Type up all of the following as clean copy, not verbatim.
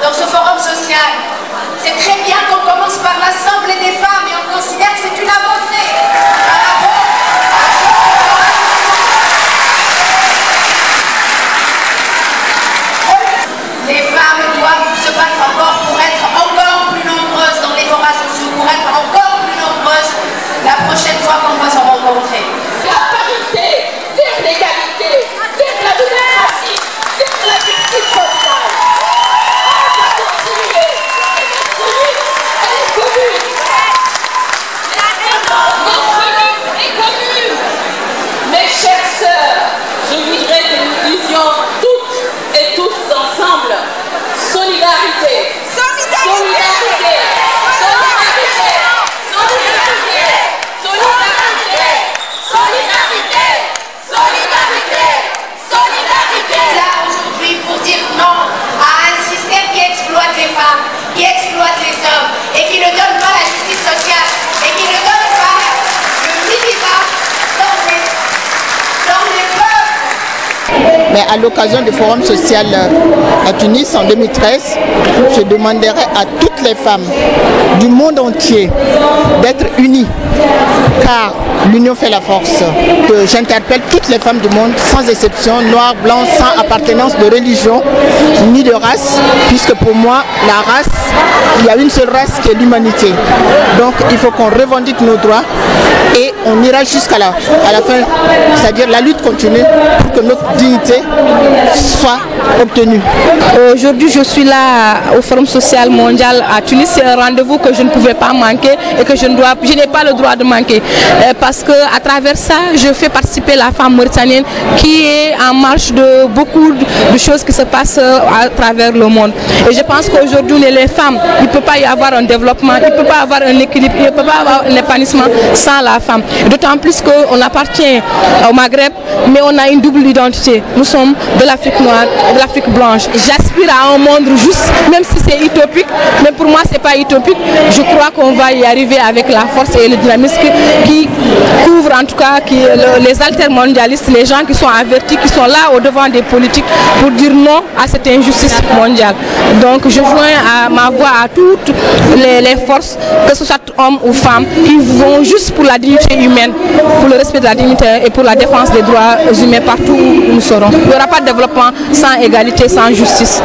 Dans ce forum social, c'est très bien qu'on commence par l'Assemblée des femmes et on considère que c'est une avancée. Les femmes doivent se battre encore pour être encore plus nombreuses dans les forats sociaux, pour être encore plus nombreuses la prochaine fois qu'on va se rencontrer. La parité, vers l'égalité, vers la démocratie, vers la justice sociale. Je voudrais que nous disions toutes et tous ensemble solidarité, solidarité, solidarité, solidarité, solidarité, solidarité, solidarité, solidarité. Là aujourd'hui pour dire non à un système qui exploite les femmes, qui exploite les hommes et qui ne donne pas la justice sociale et qui ne donne pas le minimum dans les peuples. Mais à l'occasion du forum social à Tunis en 2013, je demanderai à toutes les femmes du monde entier d'être unies, car l'union fait la force. J'interpelle toutes les femmes du monde, sans exception, noires, blancs, sans appartenance de religion ni de race, puisque pour moi, la race, il y a une seule race qui est l'humanité. Donc il faut qu'on revendique nos droits et on ira jusqu'à la fin, c'est-à-dire la lutte continue pour que notre dignité soit obtenue. Aujourd'hui, je suis là au Forum social mondial à Tunis. C'est un rendez-vous que je ne pouvais pas manquer et que je n'ai pas le droit de manquer. Parce qu'à travers ça, je fais participer la femme mauritanienne qui est en marche de beaucoup de choses qui se passent à travers le monde. Et je pense qu'aujourd'hui, les femmes, il ne peut pas y avoir un développement, il ne peut pas y avoir un équilibre, il ne peut pas y avoir un épanouissement sans la femme. D'autant plus qu'on appartient au Maghreb, mais on a une double identité. Nous sommes de l'Afrique noire et de l'Afrique blanche. J'aspire à un monde juste, même si c'est utopique, mais pour moi c'est pas utopique. Je crois qu'on va y arriver avec la force et le dynamisme qui couvre en tout cas les altermondialistes, les gens qui sont avertis, qui sont là au devant des politiques pour dire non à cette injustice mondiale. Donc je joins à ma voix à toutes les forces, que ce soit hommes ou femmes, qui vont juste pour la dignité humaine, pour le respect de la dignité et pour la défense des droits humains partout où nous serons. Il n'y aura pas de développement sans égalité, sans justice.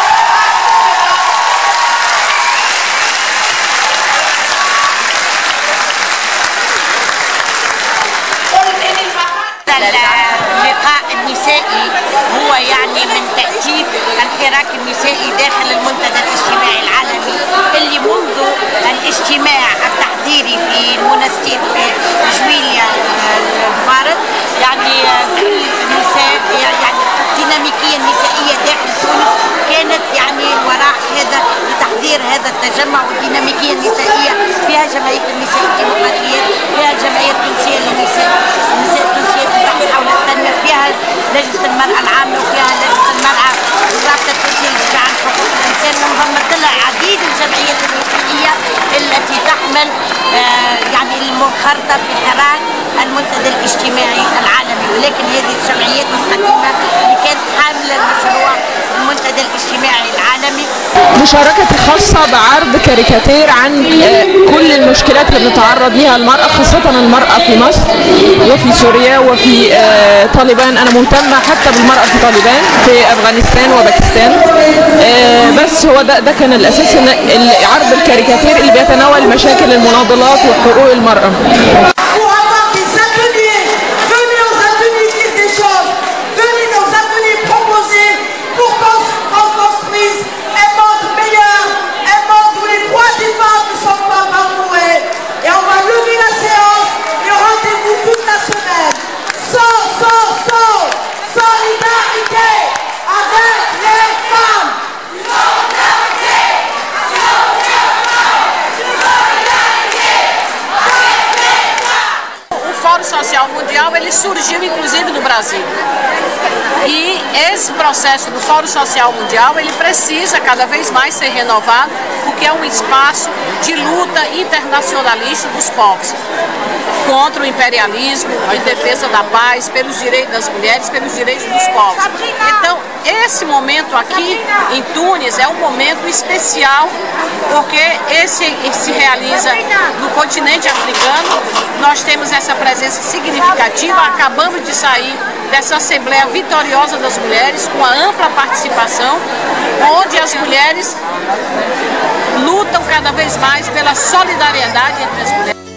اللقاء النسائي هو يعني من تأتيب الحراك النسائي داخل المنتدى الاجتماعي العالمي اللي منذ الاجتماع التحضيري في المونستير في جويليا الفارض يعني كل النساء يعني الديناميكية النسائية داخل تونس كانت يعني وراء هذا لتحضير هذا التجمع، والديناميكية النسائية فيها جمعية النساء الديمقراطية، فيها الجمعية التونسية للنساء، النساء التونسية للبحث حول التنمية، فيها لجنة المرأة العامة وفيها لجنة المرأة الرابطة التونسية للدفاع عن حقوق الإنسان، وانضمت لها عديد الجمعيات النسائية التي تحمل يعني المنخرطة في حراك المنتدى الاجتماعي العالمي، ولكن هذه الجمعيات القديمة اللي كانت حاملة المشروع المنتدى الاجتماعي العالمي. مشاركتي خاصة بعرض كاريكاتير عن كل المشكلات اللي بنتعرض ليها المرأة، خاصة المرأة في مصر وفي سوريا وفي طالبان. أنا مهتمة حتى بالمرأة في طالبان في أفغانستان وباكستان. بس هو ده كان الأساس، إن عرض الكاريكاتير اللي بيتناول مشاكل المناضلات وحقوق المرأة. Social Mundial, ele surgiu inclusive no Brasil. E esse processo do Fórum Social Mundial, ele precisa cada vez mais ser renovado, porque é um espaço de luta internacionalista dos povos, contra o imperialismo, em defesa da paz, pelos direitos das mulheres, pelos direitos dos povos. Então, esse momento aqui em Tunis é um momento especial, porque esse se realiza no continente africano. Nós temos essa presença significativa, acabamos de sair dessa Assembleia Vitoriosa das Mulheres, com a ampla participação, onde as mulheres lutam cada vez mais pela solidariedade entre as mulheres.